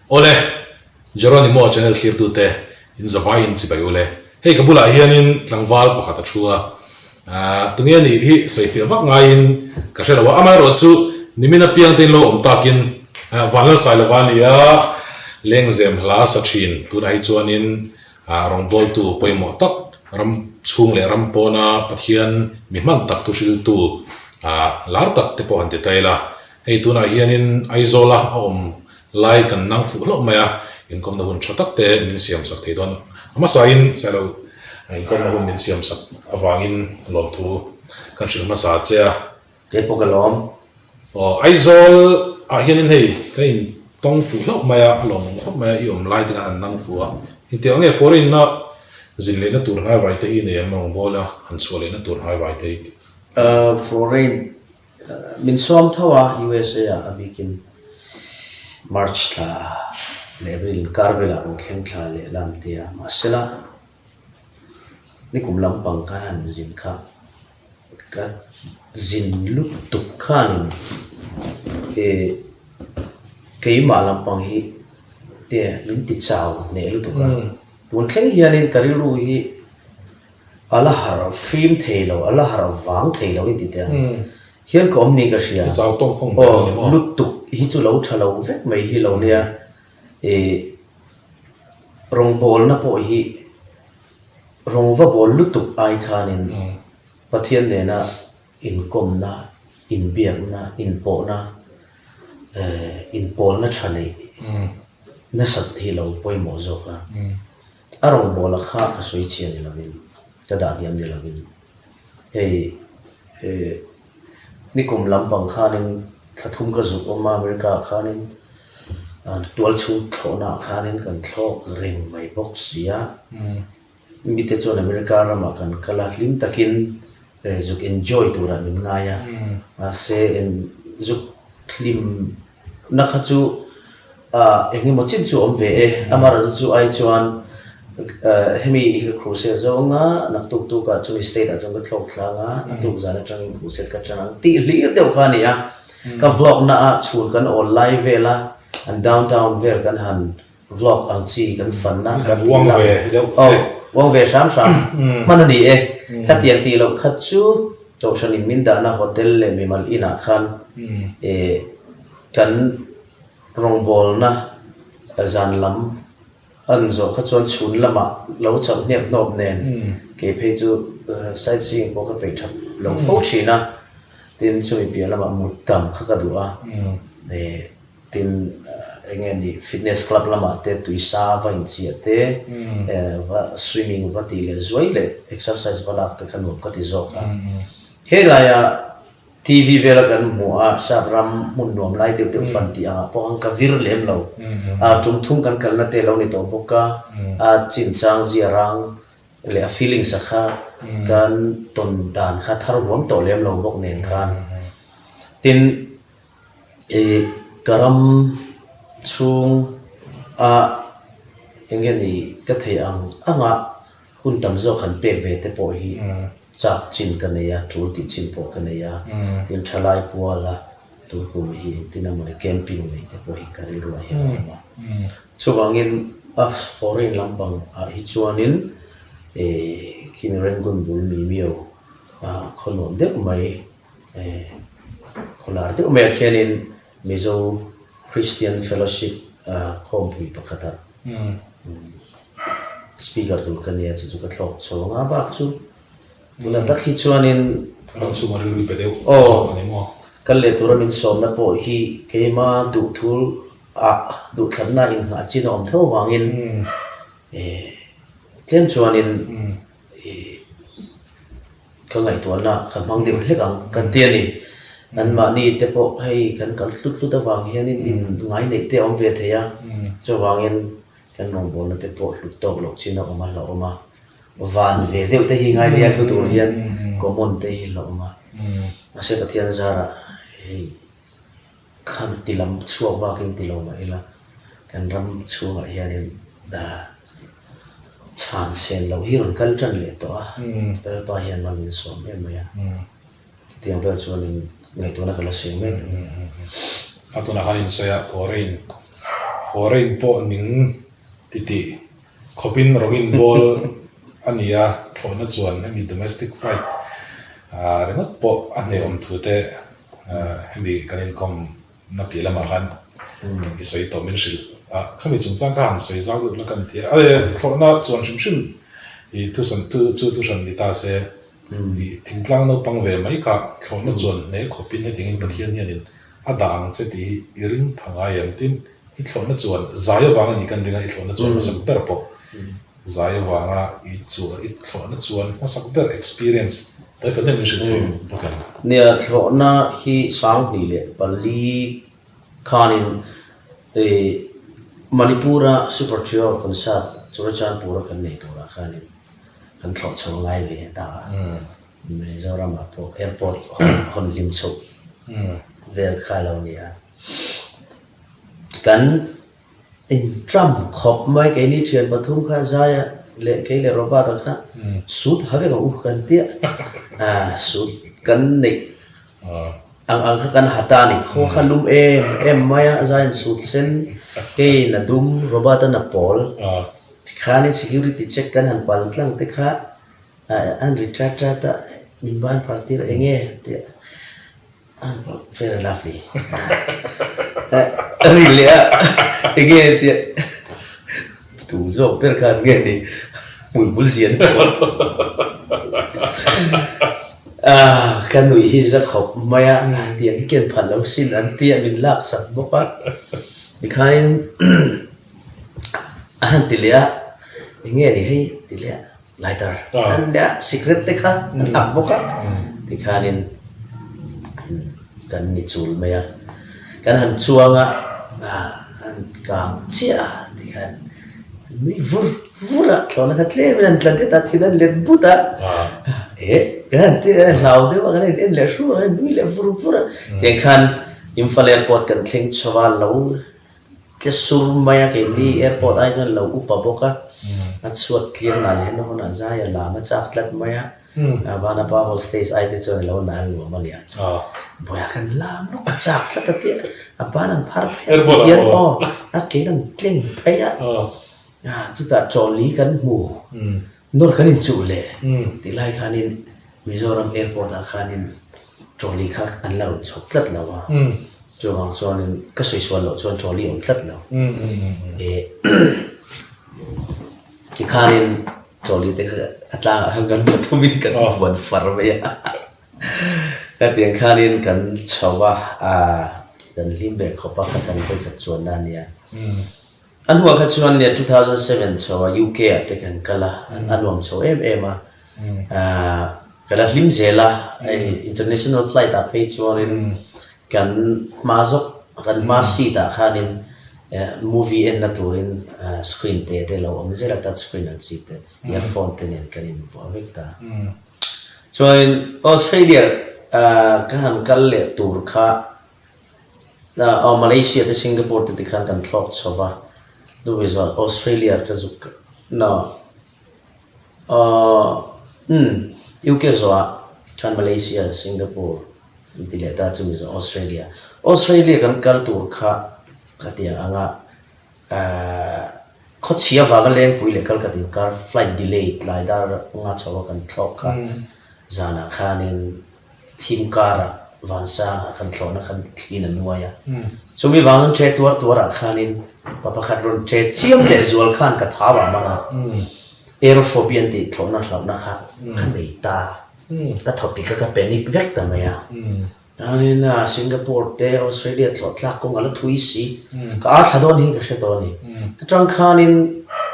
Ole, Geronimo channel here to te in Zavain Chibai Ole. Hey, Kabula hianin tlangval pakata chua. Tungia ni hi saifi vak ngain kasela wa amai ro chu nimina piang ten lo omtakin Vanlalsailova ni ya lengzem hla sachin tuna hi chuanin rongbol tu poimo tak ram chung le ram pona pathian mihman tak tu sil tu lar tak te po han te taila. Hey, tuna hianin aizola om lai kan nang fu lo maya in kom na hun chatak te min siam sak thei don ama sain selo in kom na hun min siam sak awangin lom thu kan shil ma sa cha te pokalom o aizol hianin hei kain tong fu lo maya lom khop maya i om lai te kan nang fu a in te ange foreign na zin le na tur hai vai te hi ne mong bola han so le na tur hai vai te foreign min som thawa USA abikin March la April Carvela ong thleng thla le lam tia masela ni kum lampang kan jin kha ka jin lup tuk khan kei ma lampang hi te min ti chaw ne lu tuka tun thleng hianin kariru hi ala har film theilo ala har wang theilo in ti te hian ko omni ka sia chaw tong khong lup tuk hi chu lo thalo vek mai hi lo nia rong bol na po hi rong va bol lutuk ai khanin pathian ne na in kom na in biak na in po na in pol na thani na sat hi lo poi mo zo ka arong bol kha ka soi chian ni lovin ta da diam ni lovin hey nikum lampang khanin thathum ka zu oma America khanin tual chu thona khanin kan thlok ring mai box sia mi te chon America rama kan kala hlim takin zuk enjoy tura min ngaya se en zuk hlim na kha chu engi mo chin chu om ve amara chu ai chuan hemi hi cruise zonga nak tuk tu ka chu state a jong ka thlok thlanga tuk zana tang cruise ka chang ti hli deuh khani ya ka vlog na chur kan online vela and downtown ver kan han vlog ang chi kan fan na kan wang ve wang ve sam manani khat yan ti lo khat chu to shani min da na hotel le mi mal ina khan kan rong bol na zan lam an zo kha chon chun lama lo chang nep nop nen ke phe chu sightseeing ko ka pe thap lo fo china tin chui pia lama mutam kha ka duwa tin engen di fitness club lama te tuisa va in chi te va swimming va ti le zoi le exercise va lak te khanu ka ti zo ka hela ya TV vela kan mua sabram mun nom lai de te fan ti a po ang ka vir lem lo tum thum kan kal na te lo ni to boka chin chang ziarang le a feeling sakha kan ton dan kha thar rom to lem lo bok nen khan tin karam chung engeni ka thei ang anga hun tam zo khan pe ve te po hi chak chin kanaya tur ti chin po kanaya tin thalai puala tur kum hi tinamone camping nei te po hi kari ru hi ma chuwangin foreign lampang hi chuanin kimren gun bul mi mio kholom dek mai kholar dek mai khianin mizo Christian Fellowship khompi pakhata speaker tu kania chu ka thlok chonga ba chu tuna takhi chuanin ran su ma lui pe deu kal le tura min som na po hi keima du thul du thlanna in nga chinom tho wangin tlem chuanin ka ngai to na kan mang de hlek ang kan tiani an ma ni te po hei kan kal tlut da wang hianin in ngai nei te om ve theya cho wangin kan nong bon te po hlut to lok china oma la oma van ve deu te hi ngai lia thu tur hian common te hi lo ma ase pathian zara hei khan tilam chuak wa kin tilo ma ila kan ram chuwa hianin da chan sen lo hi ron kal tan le to per pa hian ma min som em ma ya tiang ver chuanin ngai to na kala sing me atuna hanin soya foreign foreign po ning titi khopin rongin ball ania thona chuan hemi domestic fight rengot po ane thu te hemi kanin kom na pilama khan isoi to min shil khami chung chang kan soi zau du lakan ti ale thona chuan shim I tu san ni ta se I thingtlang no pang ve mai ka thona chuan ne khopin ne dingin pathian hianin adang che ti iring phanga yam tin I thona chuan zaya wanga ni kan ringa I thona chuan sak ber po zaya wanga I thona chuan sak ber experience ta ka den shi bukan nia thona hi sang ni le pali khanin Manipura super trio concert churachan pura kan nei tora khanin kan thok chang ngai ve ta Mizoram po airport hon lim chok ver khalo nia kan in tram khop mai ke ni thian pathum kha zaya le ke le roba ta kha sut have ka u kan tia sut kan nei ang kan hata ni kho khalum em maya zain sut sen ke na dum roba ta na pol khani security check kan han pal tlang te kha an retract ta min ban party enge te very lovely really again te tu zo per kan nge ni mul zian kan nui hi za khop maya ti ang ken phan lo sin an ti min lap sak boka ni khain an tilia nge ni hei tilia lighter anda secret te kha am boka ni khanin kan ni chul maya kan han chuanga an kam chia ti khan mi vura thona khatle men tlante ta thidan let buta kan ti laude wa kan en le shu mi le vura te khan Imphal airport kan thling chawal lo ke sur maya ke ni airport ai jan lo upa boka at suat clear na le no na zaya la ma chak tlat maya vana pa whole stage ai te chon lo na lo mania boya kan lam no ka chak tlat te apanan phar hian a ke nang tling phaya chu ta choli kan mu nor kan in chu le ti lai khanin Mizoram airport a khanin choli khak an lo chok tlat lo wa chuang chuan ka soi suan lo chuan choli om tlat lo ki khanin choli te atla hangan pathumin kan wan far me ya ta tiang khanin kan chawa dan limbe khopa kan te ka chuan na nia an wa kha chuan nia 2007 chawa UK te kan kala anwam chaw kala lim zela international flight a page chuan kan mazok kan masi ta khanin movie en na turin screen te lo om zela touch screen an chite earphone te nen kanin bo vekta so in Australia ka han kal le tur kha Malaysia te Singapore te khan kan thlok chowa do is Australia ka zuk no UK zo kan Malaysia Singapore tile ta chu is Australia kan kal tur kha katia anga khochia waga leng puile kal katin car flight delay lai dar nga chawa kan thlok kha zana khanin thim car vansa kan thlona kan thin anuaya chumi wangan che tuar khanin papa khatron che chiam le zual khan ka thawa mana aerophobia ti thlona hlawna kha kan nei ta ka topic ka panic vek ta maya in Singapore te Australia thlak ko ngala thui si ka thadon hi ka shetoni tang khan in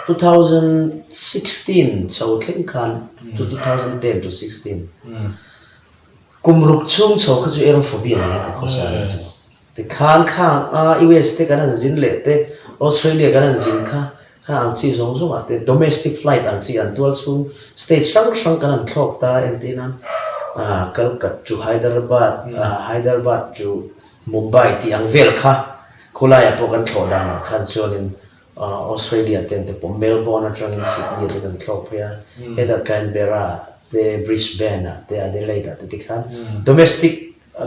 2016 so thleng khan to 2010 to 16 kumruk chung cho kha chu aerophobia ni ka khosa te khan US te kan zin le te Australia kan zin kha ang chi zong zong ate domestic flight ang chi an tual chung state sang kan thlok ta entinan Calcutta to Hyderabad to Mumbai ti ang vel kha khulaya po kan thoda na khan chonin Australia ten te po Melbourne atang Sydney te kan thlok ya eda Canberra te Brisbane te Adelaide te khan domestic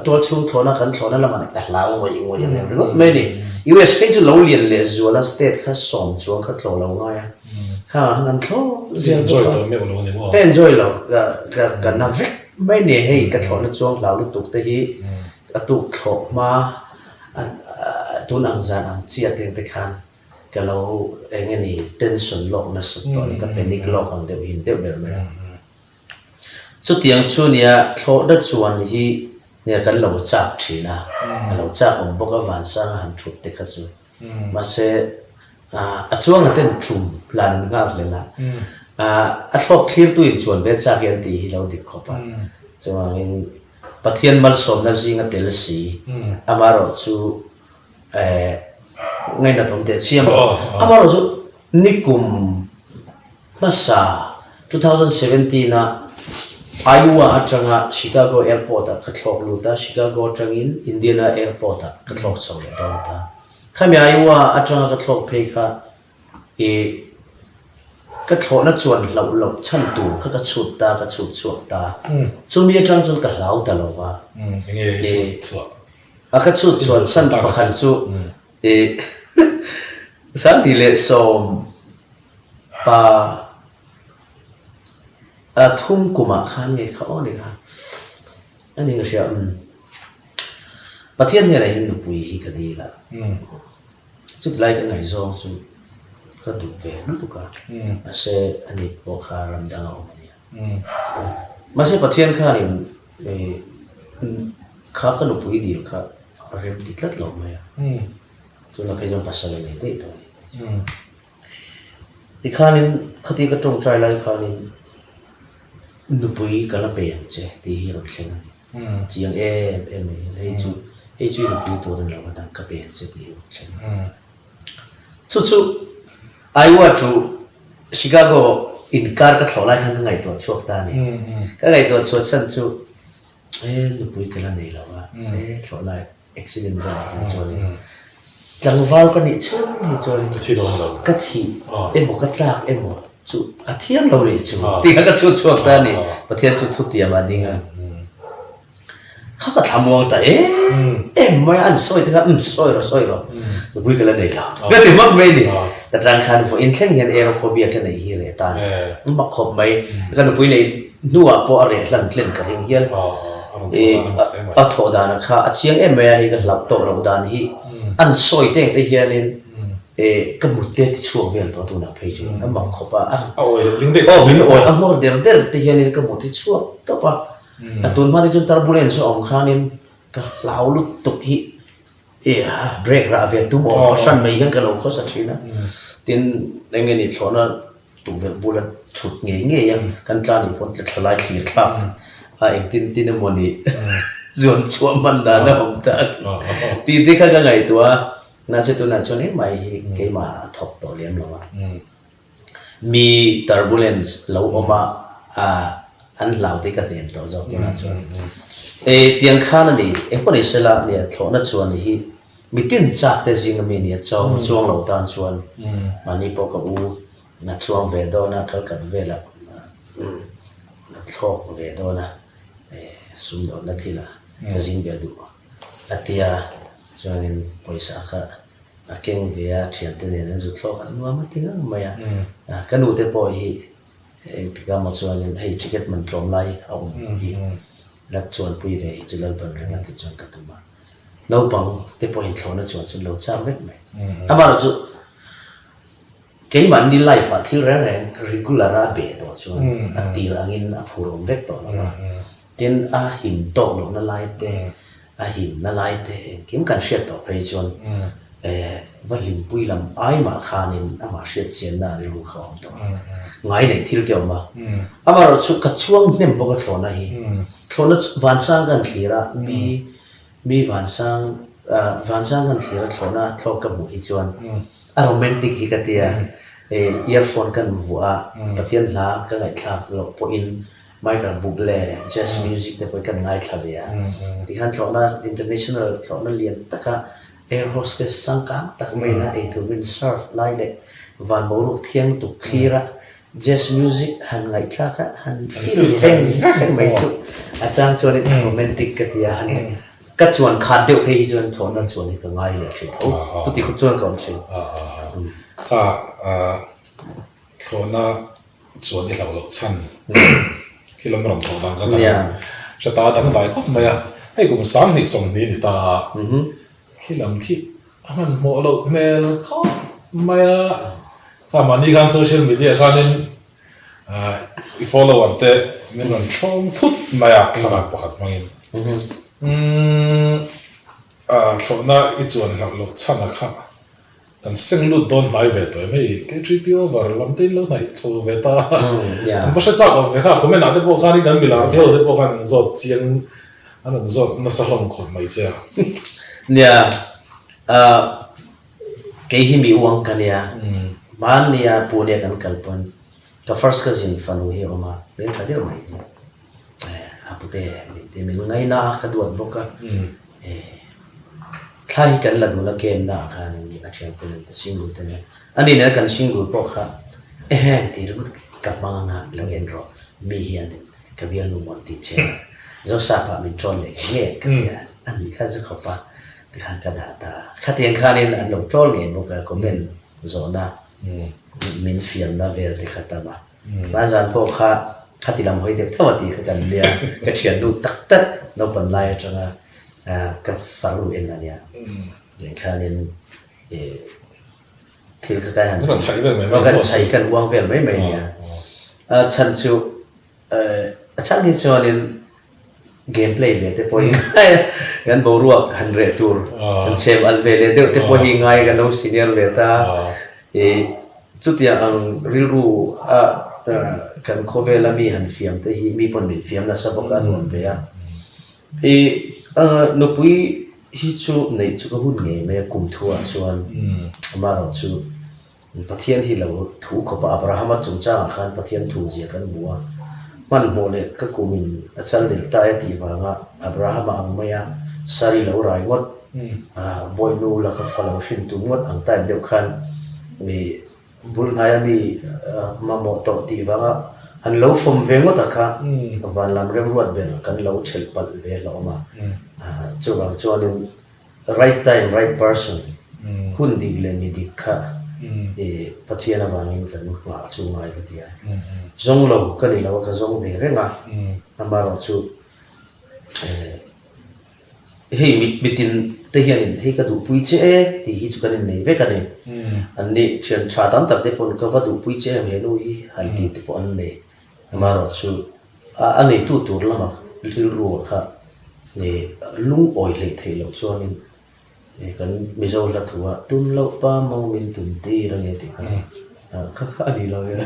ตัวช่วงทนกันทนละมันแต่ลาวงวยอย่างนี้ไม่นี่ US เป็นจุดเราเรียนเลยส่วนละ state ข้าสองช่วงข้าทนเราง่ายข้างันทนเสียงตัวไม่รู้เนี่ยว่า enjoy เราก็นับวิไม่เนี่ยให้กระทนช่วงเราลุตุกแต่ฮีกระตุกทบมาตัวนังจานังเจียเตียงตะคันก็เราเองนี่ tension โลกนะสุดตอนนี้ก็เป็นนิกโลกของเดียวหินเดียวเดิมเลยสุดที่ช่วงนี้โทษดัชวันที่เนี่ยกันเราจับทีนะเราจับองค์บอกว่าวันสร้างหันชุดเด็กกันสุดมาเสช่วงนั้นทุ่มลานงานเลยนะทบคลีร์ตัวอินชวนเวชจากยันตีเราดิขบจังหวะนี้ประเทศมันสมนั่นสิงห์เตลซีมารอจูไงนะผมเตชียมมารอจูนิคุมมาซา2017นะIowa atanga Chicago airport a katlok luta Chicago atangin Indiana airport a katlok chawle donta khami Iowa atanga katlok pheka katlok na chuan lo chan tu kha ka chut ta ka chut chuak ta chumi atang chun ka lau ta lowa nge chuak a ka chut chuan chan pakhan chu sang dile som paทุ่มกุมข้างไงเขาเนี่ยค่ะอันนี้ก็เชื่อประเทศเนี่ยอะไรเห็นดูปุยก็ดีละจุดไล่กันไหนซองจุดก็ดูเวรทุกการมาเสอันนี้พวกข้ารำดังเอามาเนี่ยมาเสประเทศข้านี่ข้าก็ดูปุยดีข้าเริ่มติดลัดลงมาจุดเราไปจนปัสสาวะไม่ได้ตัวนี้ที่ข้านี่ข้าที่ก็ตรงใจไล่ข้านี่นุปุยก็ละเปลี่ยนเจที่เราเช่นจียงให้จุนุปุยตัวนั้นเราก็ดังก็เปลี่ยนเจที่เราเช่นชุไอ้ว่าจูชิคาโกอินการ์ก็ถอดไล่ทั้งไงตัวช่วงตาเนี่ยก็ไงตัวช่วงชั้นจูนุปุยก็ละเนี่ยเราว่าถอดไล่อุบิเหตุอะไรอย่างเงี้ยจังหวะก็นี่ช่วยนี่ช่วยที่โดนเราก็ที่หมก็จากหมจุอาเทียนเราเลยจุที่เขาก็ช่วยตาเนี่ยประเทศจุดทุกที่มาดิ้งอ่ะเขาก็ทำมองแต่ไม่อันซอยที่เขาซอยหรอดูบุยกันแล้วเนี่ยก็ถือว่าไม่ดีแต่ทางการพออินเทนเห็นแอโรโฟเบียกันในฮีเรตานมันมาขบไหมก็ดูบุยในนัวพออะไรหลังเล่นกันอย่างเงี้ยอัฐดานะคะเชียงไม่ให้กันหลับโตเราดานฮีอันซอยเต็งแต่เฮียนี่ก็มุดเด็ดช่วงเวลาตัวน่ะเพย์จูนั่นบางขบอ่ะลิงเด็กมินโอ้ยมอร์เดอร์แต่เฮียนี่ก็มุดที่ช่วงตัวปะตัวมาที่จนทาร์บูเลนส์ออกข้างนี้ก็ลาวลุกตกที่เบรกระเวียนตุ้มออกฟันไม่ยังก็เราเขาสักทีนะทีนี้เงี้ยนี่ชอนนั้นตุ้มเวลบูเลนชุดเงี้ยยังกันจานี่คนจะทลายขีดครับเองทีนี้มันนี่ส่วนช่วงมันด่านะผมตัดทีข้างไงตัวน่าจะตัวนั้นชนนี้ไม่เกี่ยมาทบตัวเลี้ยงเรามี turbulence เราออกมาอันเราที่กันเรียนตัวเจ้าตัวนั้นชนเตียงข้านี่พอดีเสร็จแล้วเนี่ยถอดนั้นชนนี่มีติ้นจักแต่จริงมีเนี่ยเจ้าช่วงเราตอนชนมันนี่พอกับนัดช่วงเวดอนะเขากันเวลานัดทอกเวดอนะสุดยอดนาทีละก็จริงเวดูอัตยาส่วนภาษาค่ะเก่งเดียเชียนตัวเนี่ยนั่นสุดโลกอันว่ามันทิ้งไม่กันดูแต่พอที่ที่ก็มาส่วนให้ชิคกี้มันตรงไล่เอาที่ลักส่วนปุยเลยจุดเริ่มเป็นเรื่องที่จงกันตัวมาเราบังแต่พอเห็นเขาเนี่ยส่วนจนเราจำไม่ไหมมาเราจุเกี่ยมันนี่ไลฟ์ที่แรง regular เบตัวส่วนตีรังอินผู้รวมเวกตัวนะเจนหิมโตลงนั่นไล่เตหิมนั่นไล่เตเกี่ยกันเสียต่อไปจนว่าลิมปุยลำไอมาขานินมาเสียเชียนน่าเรื่องเขาตัวไงในที่เกี่ยวมามาเราชุกกระช่วงเนี่ยมันก็โทนอะไรโทนวันสร้างกันทีละมีวันสร้างกันทีละโทนโทกับบุหิจวนโรแมนติกฮิกเตียเอียร์โฟนกันวัวประเทศลาก็ไงครับเราพออินไมค์กับบุบเล่แจ๊สมิวสิกแต่พอกันไงครับเนี่ยที่ขันโทนinternational โทนเรียนตะกะair hostess สังกัดตะกไม่นะไอตัววินเซิร์ฟไล่เด็กวันโมลุกเที่ยงตุกคีระ jazz music han ngai tla ka han feng mai chu a chang chuan romantic ka tia han ka chuan kha deuh hei chuan thona chuan ka ngai le thei tho tu ti khu chuan ka chu ka thona chuan i lo chan kilogram thong dang ka cha ta dang dai ko maya ai kum sang ni song ni ta khilam khi aman mo lo mel kho maya ka mani gan social media ka nin I follow up te min ron chong put maya thla pakhat mangin thona I chuan lo chan a kha kan sing lu don mai ve to mai ke trip over lam tin lo nai chu ve ta an ba sha cha ko ve kha ko me na de po ka ni kan mila de ho de po kan zot chiang an zot na sa hom khon mai cha nia ke hi mi wang kan ya man nia pu ne kan kalpan ka first cousin fanu hi oma be tha de mai apute te min ngai na ka duat boka khai kan la du la kem na kan a thiam ten single ten ani ne kan single po kha ti ru ka ma na la gen ro mi hian ka bian lu mon ti che zo sa pa min chon le nge ka ya ani kha zu khopa ti khan ka da ta kha tian khan in an lo chol nge bo ka comment zo na min fiam na ver ti kha ta ba ba jan po kha khati lam hoi de thawati kha kan lia ka thian du tak tak no pan lai changa ka faru en na nia den khanin thil ka kai han kan chai ve mai kan chai kan wang vel mai mai nia chan chu chan ni chuanin gameplay ve te poi gan bo ruak 100 tur an sem al ve le de te poi ngai ga no senior ve ta chutia ang rilru kan khovela mi han fiam te hi mi pon min fiam na sabok an on ve a no pui hi chu nei chu ka hun nge me kum thua chuan amaro chu pathian hi lo thu khopa abraham chung cha khan pathian thu je kan buwa man mo le ka kumin achal del ta ti wanga abraham ang maya sari lo rai ngot boy nu la ka falo shin tu ngot ang ta deu khan mi bul ngaya mi mamo to ti wanga an lo fom ve ngot akha van lam rem ruat ben kan lo chel pal ve lo ma chuang chuan right time right person hun dig le mi dik kha pathiana wangin kan ma chu ngai ka tia zong lo kan ni lo ka zong ve renga amaro chu hei mitin te hianin hei ka du pui che ti hi chu kan nei ve kan ni an ni chen cha tam tak te pon ka va du pui che me no hi han ti te pon ne amaro chu ani tu tur lama lil ru kha ni lung oi le thei lo chuanin kan mizo la thuwa tum lo pa mo min tum ti ra nge ti kha kha ani lo ya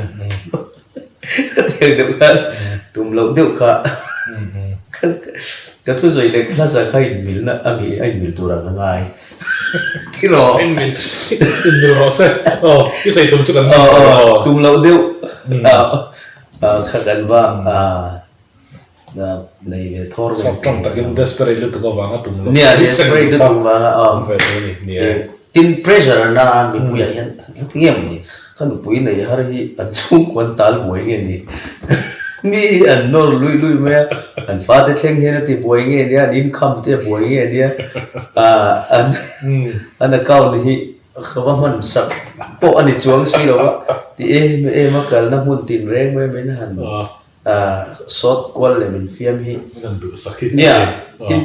te de ka tum lo de kha ka thu zoi le kha sa khai mil na ami ai mil tu ra ka ngai ki ro in mil ro se ki sai tum chu kan tum lo de kha kan ba nei ve thor ve tam takin desperate lu to wanga tum lo nia desperate lu to wanga tin pressure na mi puya hian ngem ni kan pui nei har hi an chung kon tal boi nge ni mi an no lui me an fa te thleng he na ti boi nge ni an income te boi nge ni an account hi khawa man sak po ani chuang si lo ti ma kal na mun tin reng me na han short call le min fiam hi nan du sakit nia tin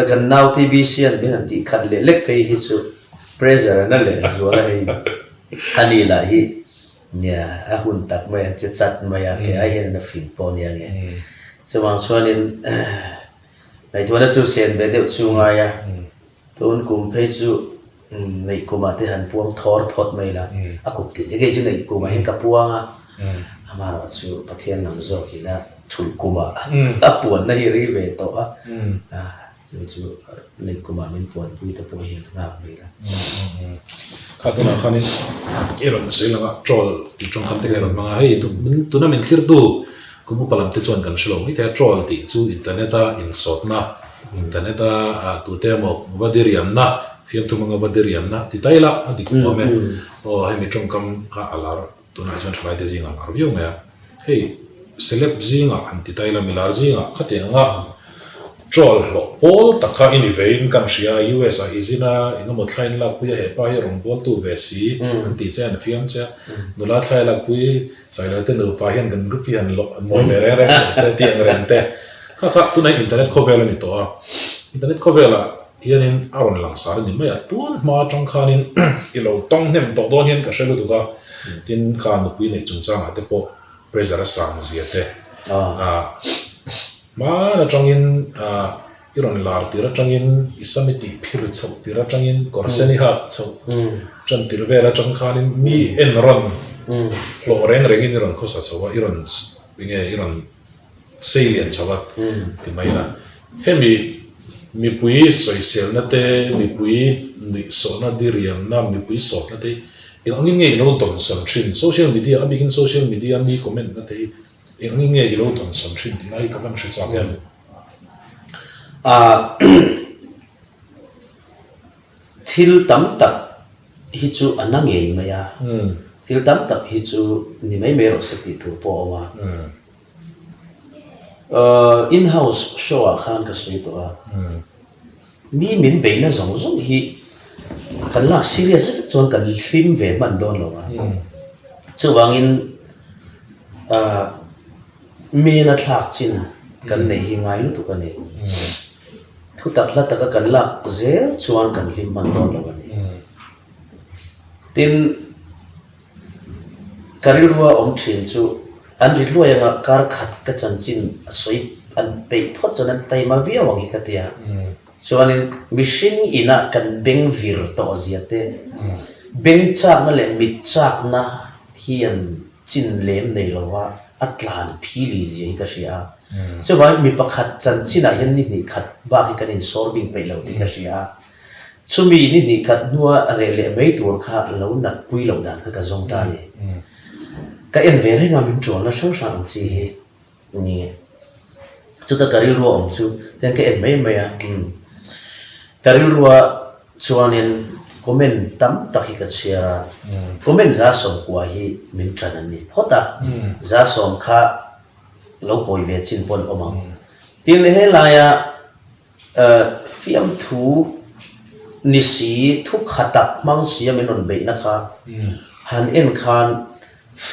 kan now tv sian be han ti khat le lek pe hi chu pressure na le zo la hi ani la hi nia a hun tak mai che chat mai a ke ai hen na fin po nia nge chuang chuanin nai thona chu sen be deuh chu nga ya tun kum phei chu nei kuma te han puang thor phot mai la a kup ti ge chu nei kuma hen ka puanga amaro chu pathian nam zo ki na thul kuma a puan na hi ri ve to chu nei kuma min puan pui ta po hi na mai la kha tu na khanin eron sei la trol ti chong kan te eron manga hei tu na min khir tu kumu palam te chuan kan shlo mi te trol ti chu internet a in sot na internet a tu te mo vadiriam na fiam tu manga vadiriam na ti taila adi ku me o hemi chong kam ka alar tu na chuan thlai te zinga ar viu me hei celeb zinga anti taila milar zinga khate nga trol lo pol takha ini vein kan ria US a izina inga mo thlain la puya he pa hi rong bol tu ve si anti chen fiam cha nula thlai la pui saila te no pa hian kan rupi han lo mo mere re se ti ang rente kha tu na internet cover ni to internet cover la hianin aron lang sar ni maya tun ma tong khanin ilo tong nem to don hian ka shelu tu ka tin kha nu pui nei chung chang ate po pressure sang ziate ma na tongin iron lar tira tongin isamiti phir chok tira tongin korseni ha chok chan tirvera tong khanin mi enron lo reng rengin iron khosa chawa iron binge iron salient chawa ti maina hemi mi pui social na te mi pui ni so na diriam na mi pui so na te ingin nge ilo ton sam thin social media abikin social media mi comment na te ingin nge ilo ton sam thin ti nai ka ban shi cha yan thil tam tak hi chu anange maya thil tam tak hi chu ni mai mero sakti thu po wa in house show a khan ka sui to a mi min be na zong zong hi kan la serious chon kan film ve man don lo wa chu wangin me na thak chin kan nei hi ngai lu tu kan nei thu tak la tak kan la zel chuan kan film man don lo wa ni tin karilwa om thin chu an ri lua yang kar khat ka chanchin soi an pe phot chon an tai ma via wangi ka tia chuanin machine ina kan beng vir to ziate beng chak na le mit chak na hian chin lem nei lowa atlan phili zi ka sia so wai mi pakhat chanchin a hian ni khat ba hi kan in sorbing pe lo ti ka sia chumi ni khat nuwa re le mei tur kha lo na pui lo dan ka zong ta ni ka en ve re ngam chon na so sang chi hi ni chu ta karil ro om chu ten ka en mei mei a karil ro chuanin comment tam takhi ka chia comment za som kwa hi min tran an ni hota za som kha lo koi ve chin pon omang tin he la ya fiam thu ni si thu khatak mang sia menon be na kha han en khan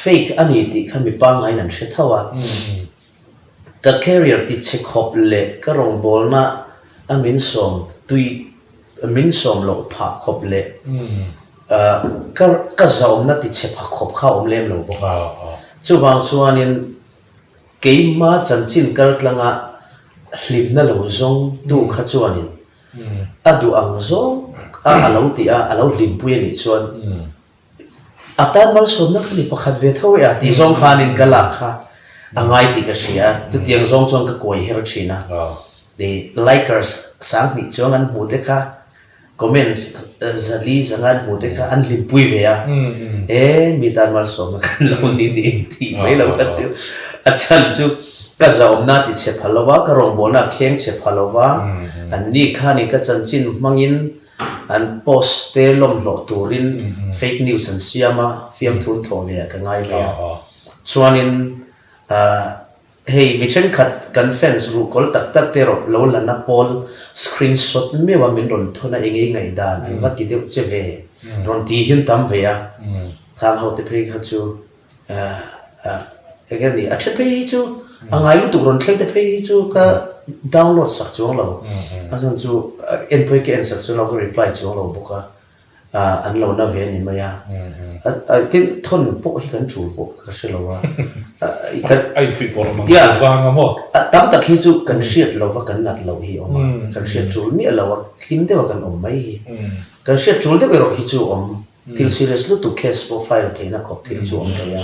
fake ani ti khami pa ngai nan she thawa ka career ti che khop le ka rong bol na amin som tui amin som lo pha khop le ka zaum na ti che pha khop kha om lem lo bo chu wang chuanin keima chanchin kal tlanga hlip na lo zong tu kha chuanin adu ang zong alo ti alo lim pui ni chuan atan mal som na khali pakhat ve thawe a ti zong khanin kala kha angai ti ka sia tu tiang zong chong ka koi her china the likers sang ni chong an mu te kha comments zali zangan mu te kha an lim pui ve a mi tan mal som na kan lo ni ti mai lo ka chu achan chu ka zaum na ti che phalowa ka rong bo na kheng che phalowa an ni khani ka chanchin mangin an post te lom lo turin fake news an siama fiam thun tho ve ka ngai ve chuanin hey mi chen khat kan fans ru kol tak tak te ro lo la na pol screenshot me wa min ron thona engi ngai dan an va ti deu che ve ron ti hin tam ve a thang ho te phe kha chu again ni acha phe chu angai lu tu ron thleng te phe chu ka download sak chuang lo asan chu en phe ke en sak chu lo reply chuang lo boka an lo na ve ni maya tin thon po hi kan chu po ka se lo wa ai fi por ma zang mo tam tak hi chu kan shiat lo wa kan nat lo hi om kan shiat chu ni lo wa thim de wa kan om mai kan shiat chu de ro hi chu om til serious lu tu case profile the na khop til chu om ta ya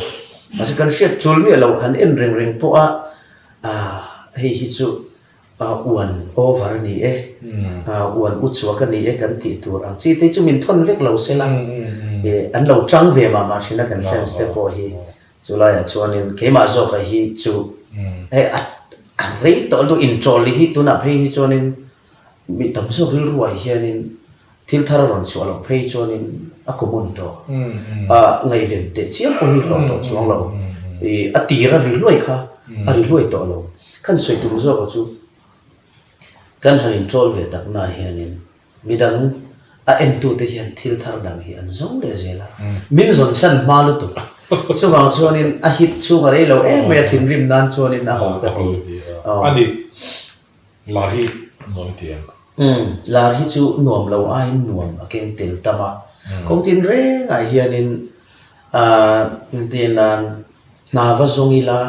mas kan shiat chu ni lo han en ring po hi chu uan over ni uan uchwa kan ni kan ti tur ang chi te chu min thon lek lo se lang an lo chang ve ma thina kan fans te po hi chula ya chuanin ke ma zo ka hi chu a rei to do in choli hi tu na phe hi chuanin mi tam so ri ruai hianin thil thar ron chu alo phei chuanin a common to ngai ven te chiang ko hi ro to chuang lo a tira ri loi kha a ri loi to lo kan soi tu zo ko chu kan hanin trol ve tak na hianin midang a en tu te hian thil thar dang hi an zong le zela min zon san ma lu tu chu wang chuanin a hit chu nga re lo me thin rim nan chuanin a hom ka ti ani la hi nom tiang lar hi chu nuam lo ai nuam a keng tel tama kong tin re ngai hianin tin an na va zongila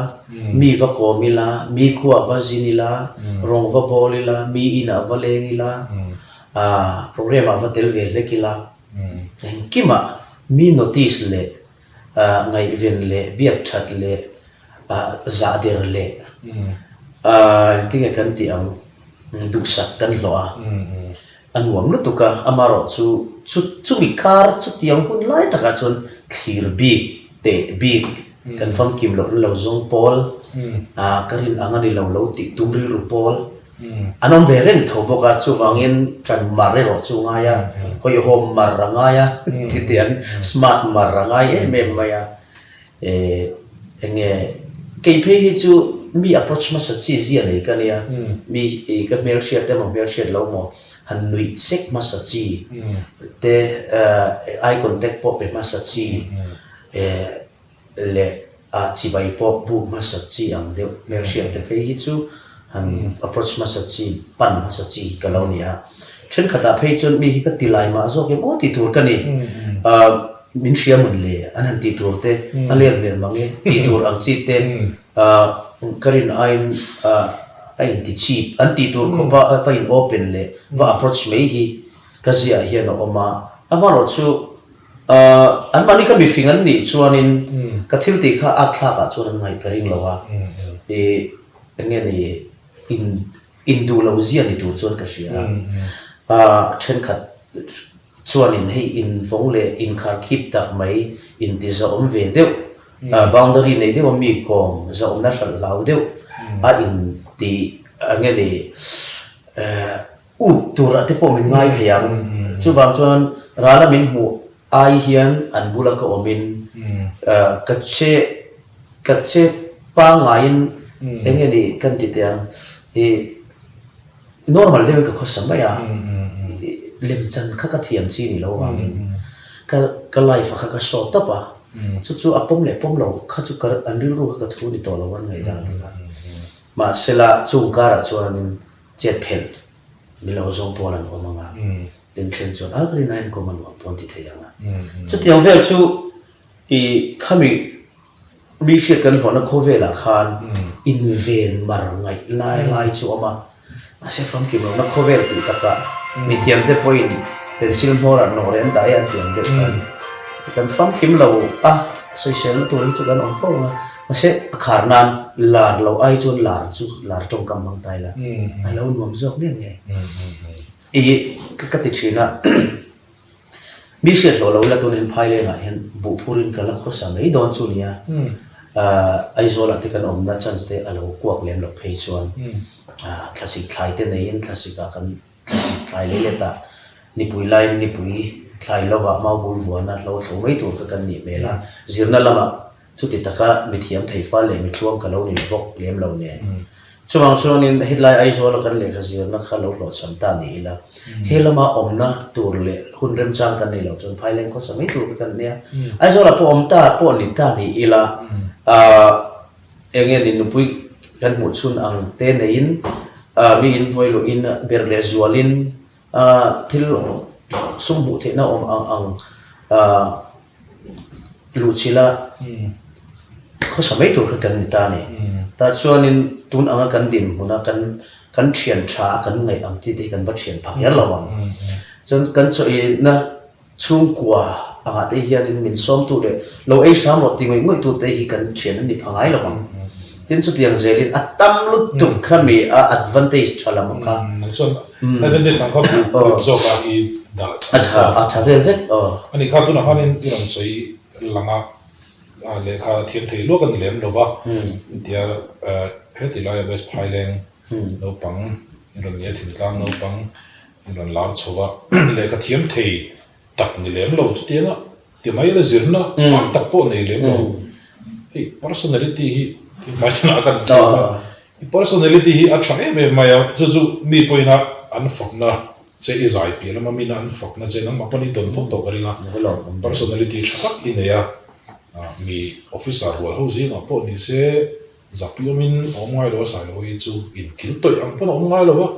mi va komila mi khuwa va zinila rong va bolila mi ina va lengila program va tel ve lekila kima mi notice le ngai ven le biak that le za der le tinga kan ti ang du sak kan lo anuam lu tuka amaro chu mi kar chu tiang hun lai taka chon thir bi te bi kan fam kim lo zong pol karin angani lo ti tumri ru pol anom veren thoboka chu wangin tran mare ro chu nga ya hoi hom maranga ya ti tian smart maranga ye me maya enge kp hi chu mi approach ma sa chi zia nei ka nia mi ka mel shia te mo mel shia lo mo han nui sek ma sa chi te eye contact pop ma sa chi le a chi bai pop bu ma sa chi ang de mel shia te pe hi chu han approach ma sa chi pan ma sa chi ka lo nia chen khata phei chon mi hi ka tilai ma zo ke mo ti tur ka ni min shia mun le anan ti tur te aler ner mangi ti tur ang chi te karin I'm the cheap anti to kopa fine open le va approach me hi kazia hi no oma amaro chu an mani ka mi fingan ni chuanin ka thil ti kha atha ka chuan ngai karing lawa e nge ni in du lo zia ni tur chuan ka sia then khat chuanin hei in vong le in khar khip tak mai in ti za om ve deu boundary nei deu mi kom za om na sal lau deu a in ti nge ni tura te po min ngai thiang chu bang chuan rala min hu ai hian an bula ka omin ka che pa ngain nge ni kan ti tiang e normal deu ka khosam ba ya lem chan kha ka thiam chi ni lo wangin ka life kha ka short up a chu apom le pom lo kha chu kar an ri ru ka thu ni to lo wan ngai da ma sela chung kara chuanin chet phel milo zong polan omanga den chen chon agri nine ko man pon ti theyanga chu tiang vel chu I khami mi she kan hona khovela khan in ven mar ngai lai chu ama ase from ki na khovel tu taka mithiam te point pencil hora no ren dai an tiang de kan from kim lo social tu chu kan on phone mase kharnan lar lo ai chon lar tong kam bang tai la ai lo nuam jok ne nge e ka ti china mi she lo la to nen phai le nga hen bu phurin kala kho sa nei don chu nia ai zo la te kan om na chance te alo kwak lem lo phei chuan classic thlai te nei in classic ka kan classic thlai le ta ni pui line ni pui thlai lo wa ma bul vuana lo tho mai tur ka kan ni mela zirna lama chu ti taka mithiam thei fa le mi thuam ka lo ni bok lem lo ne chuang chuan in headline ai zo la kan le kha zirna kha lo lo chamta ni ila helama omna tur le hunrem chang kan nei lo chon phailen ko samai tur kan ne ai zo la po omta po ni ta ni ila engen ni nupui kan mu chun ang te nein mi in hoi lo in berle zualin thil sum mu the na om ang luchila ko samai tur kan ni ta ni ta chuan in tun anga kan din huna kan thian tha kan ngai ang ti kan ba thian phak yar lawang chon kan cho na chung kwa anga te hian in min som tu le lo ei sam lo ti ngoi tu te hi kan thian ni phangai lawang tin chu tiang zelin atam lu tu khami advantage chalam ka chon advantage kan ko zo ka hi da atha vel vek ani kha tu na hanin iram soi langa le kha thiam thei lo kan lem lo ba dia heti lai bes phailen no pang ron ye thin kang no pang Vanlalsailova le ka thiam thei tak ni lem lo chu tianga ti mai la zirna sang tak po nei lem lo hi personality hi mai sana kan personality hi a thang em maya chu mi poina an fakna che izai pi lama mi na an fakna che nang mapani ton fok to karinga personality thak ineya mi officer wal hozi na po ni se zapiomin ongai lo sai hoi chu in kil toi ang pon ongai lo wa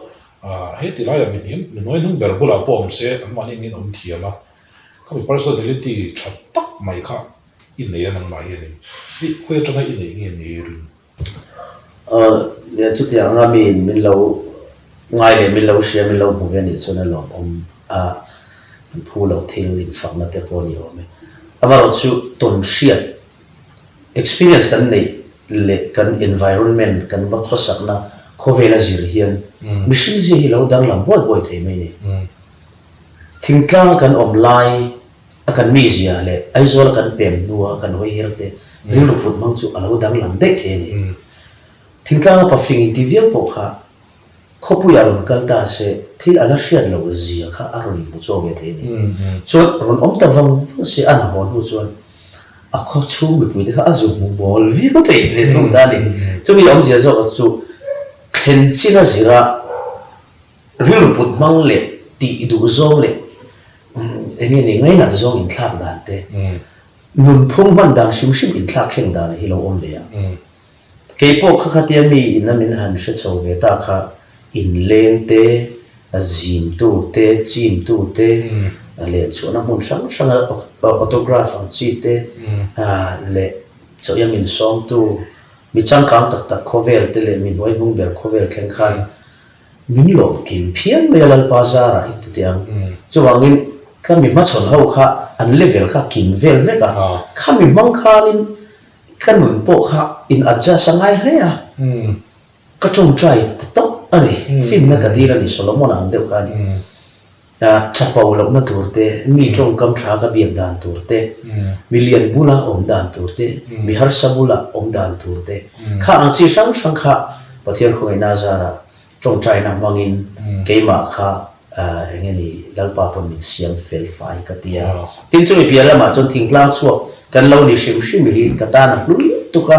he ti lai mi nim noi nung berbula po om se amani ngin om thiama kami personality thatak mai kha ineya nang mai ni bi khoi tanga ine nge ni rin ya chu ti anga min lo ngai le min lo share min lo mu ve ni chona lo om phu lo thil in fakna te po ni ome amaro chu ton shiat experience kan nei le kan environment kan ba khosakna khovela zir hian mission ji hi lo dang lam boi thei mai ni thingtlang kan om lai akan mi zia le aizol kan pem nuwa kan hoi herte rilu put mang chu alo dang lam dek the ni thingtlang pa fing ti vial po kha khopu ya ron kalta se thil ala hriat lo zia kha aron mu cho ve the ni so ron om ta wang se an hon hu chuan a kho chu mi pui de kha azu mu bol vi ko te le thong da ni chu mi om zia zo chu khen chi na zira rilu put mang le ti du zo le enge ni ngai na zo in thak dan te nun phung man dang sim in thak kheng dan hi lo om le ya ke po kha ti mi in na min han she cho ve ta kha in len te azim tu te chim tu te le chu na mun sang autograph ang chi te le cho ya min som tu mi chang kang tak khover te le min hoi hung ber khover khen khan min lo kim phian me lal pasara it te ang chu wangin kami ma chon ho kha an level kha kim vel ve ka kami mang khan in kan mun po kha in adjust sangai he ya ka chong try to ani fin na ka dira ni solomon ang deu kha ni chapau lo na turte mi chong kam tha ka biak dan turte million bula om dan turte mi har sabula om dan turte kha ang chi sang kha pathian khoi na zara chong try na mangin keima kha engeni lalpa pon min siam fel fai ka tia tin chu mi piala ma chon thingtlang chu kan lo ni sim hi ka ta na lu tu ka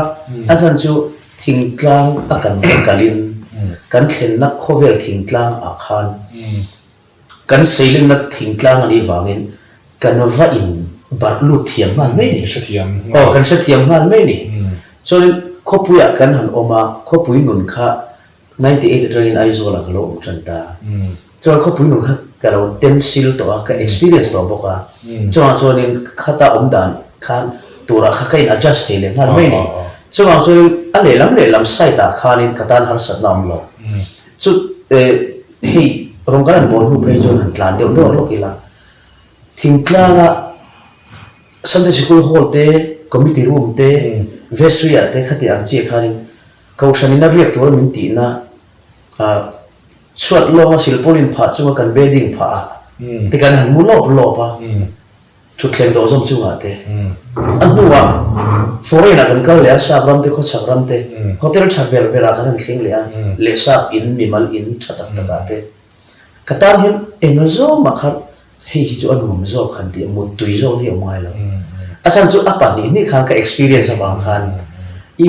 asan chu thingtlang akan kalin kan thlen na khovel thingtlang a khan kan seiling na thingtlang ani wangin kan va in barlu thiam man mai ni sathiam kan sathiam man mai ni so khopuya kan han oma khopui nun kha 98 train aizola kalo chanta cho khopui nun kha kalo temsil to ka experience to boka cho nin khata omdan khan tura kha kain adjust le ngal mai ni so ale lam sai ta khanin katan har sat nam lo so hey rongkaran bon hu pre jon han tlan deu do lo kila thingklanga Sunday school hall te committee room te vestry te khati ang chi khanin kausani na riak tur min ti na chuat lo silpolin pha chu kan bedding pha te kan han mu lo pa chu thleng do zom chu nga te an nuwa foreign kan kal ya sabram te kho sabram te hotel chabel bera kan thling le le sa in mimal in chatak taka te katan him enozo makhat hei hi chu anum zo khan ti mu tui zo ni omai lo asan chu apani ni khan ka experience awang khan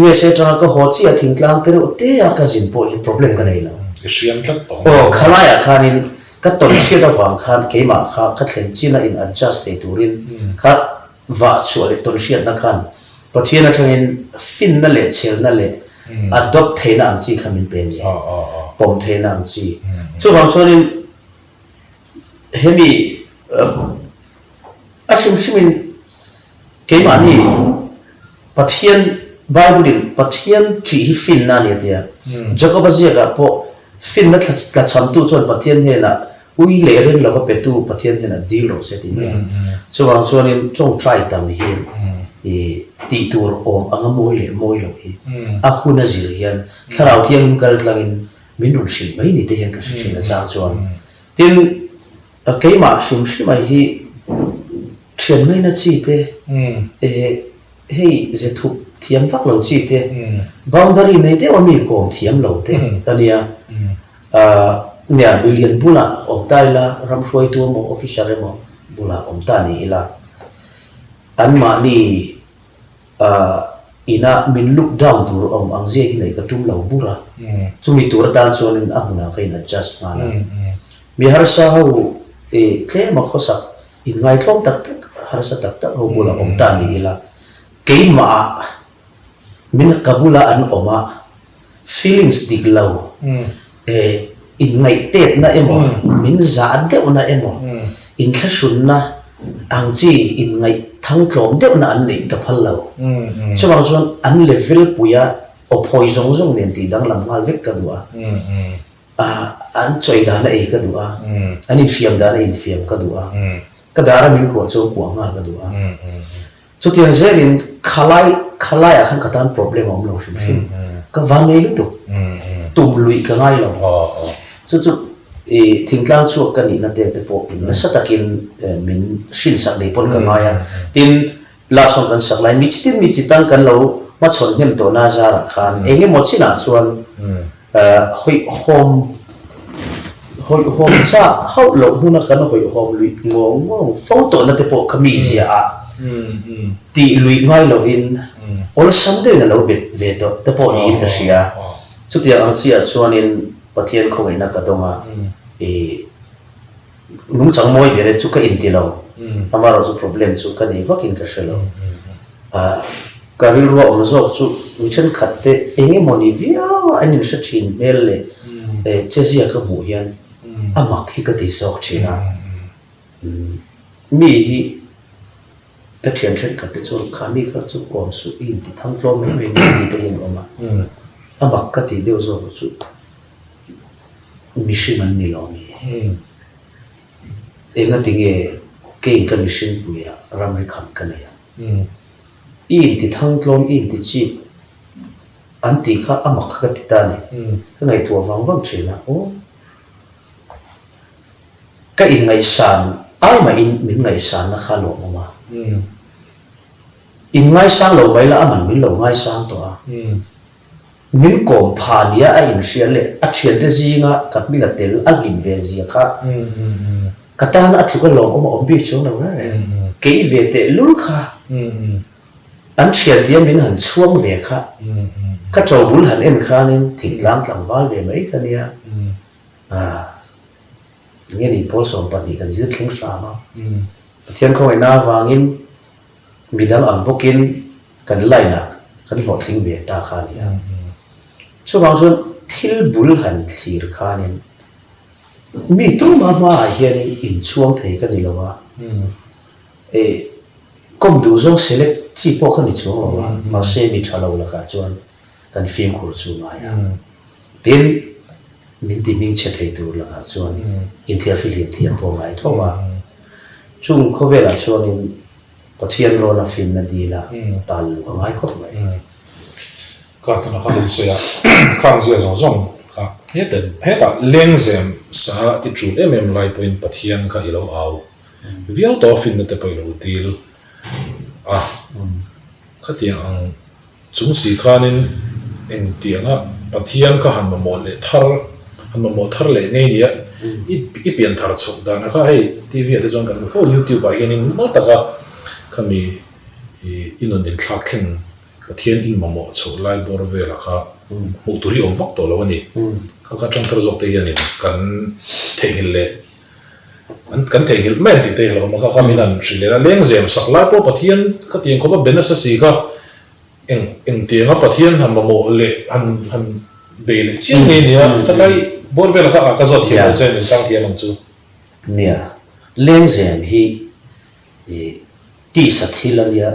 USA tra ka ho chi a thingtlang te te a ka jin po problem ka nei lo siam tlat to khalaya khanin ka ton shit awang khan keima kha ka thlen china in adjust te turin kha va chu le ton shit na khan pathiana thangin fin na le chel na le adopt theina ang chi khamin pen ni pom theina ang chi chu wang chonin hemi ashim shimin keimani pathian bible pathian chi hi fin na ni tia jacob azia ka po fin na tla cham tu chon pathian he na ui le ren lo ka petu pathian he na deal ro se ti me so wang chonin chong try tam hi ti tur om anga moi lo hi a huna zir hian tharau thiang kal tlangin minun shin mai ni te hian ka shin na chang chon tin keima sim mai hi thian mai na chi te hei ze thu thiam vak lo chi te boundary nei te omi ko thiam lo te kania nè million bula ông tai là ram phơi tua một official mo bula ông ta ni là anh mà ni ina min look down tur ông ang je nei ka tum lo bura chumi tur tan chuan in amuna kain adjust ngala mi har sa ho tle ma khosa in ngai tlom tak tak har sa tak tak ho bula ông ta ni ila ke ma min kabula an oma feelings dig low in ngai tet na emo min za de na emo in thashun na ang chi in ngai thang tlom de na an nei ka phal lo so bang chuan an level puya o poison zong nen ti dang lam ngal vek ka duwa an choi da na e ka duwa an in fiam da na in fiam ka duwa ka dara min ko cho ko nga ka duwa so tian zen in khalai a khan katan problem om lo shim ka van nei lu tu tum lui ka ngai lo so thing tlang chu ka ni na te po na satakin min shin sak nei pon ka ngai tin la song kan sak lai mi chitan kan lo ma chon nem to na za khan enge mo china chuan hom cha hau lo huna kan hoi hom lui ngo photo na te po kami zia ti lui ngai lo vin ol samde na lo bet ve to te po ni ka sia chu ti ang chia chuan in pathian khong ina ka donga nung chang moi bere chu ka in ti lo amaro chu problem chu ka ni vakin ka shelo karil ro om zo chu chen khatte enge moni via anin sha chin mel le chezia ka bu hian amak hi ka ti sok china mi hi ka thian chen khatte chu khami ka chu kon su in ti thang lo me me ti te in oma amak ka ti deu zo chu mission ni lo mi enga tinge ke in ka mission puya ramri kham ka na ya in ti thang tlom in ti chi anti kha amak ka ti ta ni ngai tu wang wang china o ka in ngai san ai ma in min ngai san na kha lo ma in ngai sang lo bai la aman min lo ngai sang to a min kom pha nia a in sia le a thian te zinga ka mi la tel a lim ve zia kha kata na thu ka lo om bi chu na re ke ve te lul kha an thian dia min han chuang ve kha ka chaw bul han en kha nin thitlang tlang wal ve mai ka nia nge ni pol som pa ni kan zir thling sa ma pathian khoi na wangin midang ang bokin kan laina kan ho thling ve ta kha nia so wang chuan thil bul han thlir kha nin mi tu ma hian in chuang thei ka ni lowa kom du zong select chi po kha ni chuang lowa ma se mi thalo la ka chuan kan film khur chu ma ya tin min ti ming che thei tu la ka chuan in thia film thia po ngai thowa chung kho ve la chuan in pathian ro na film na di la tal ngai kho mai ka ta na khan se ya khang se zong ka he ta leng zem sa I chu lai point pathian kha ilo au viau to fin na te po lo til ka ti ang chung si khanin en tianga pathian kha han mo le thar le nei nia I pian thar chok da na kha hei tv ate jong kan fo youtube ba hian ma ta ka khami inon din thlakin pathian in mamo chho lai bor ve la kha mu turi om vak to lo ni ka chang thar jok te hian kan thengil le kan thengil men ti te lo ma kha khaminan shilera leng zem sak lai po pathian ka tiang khoba benasa si kha eng tianga pathian han mamo le han be le chiang ne nia ta lai bor ve la ka zot hian chen sang thian ang chu nia leng zem hi ti sa thilan ya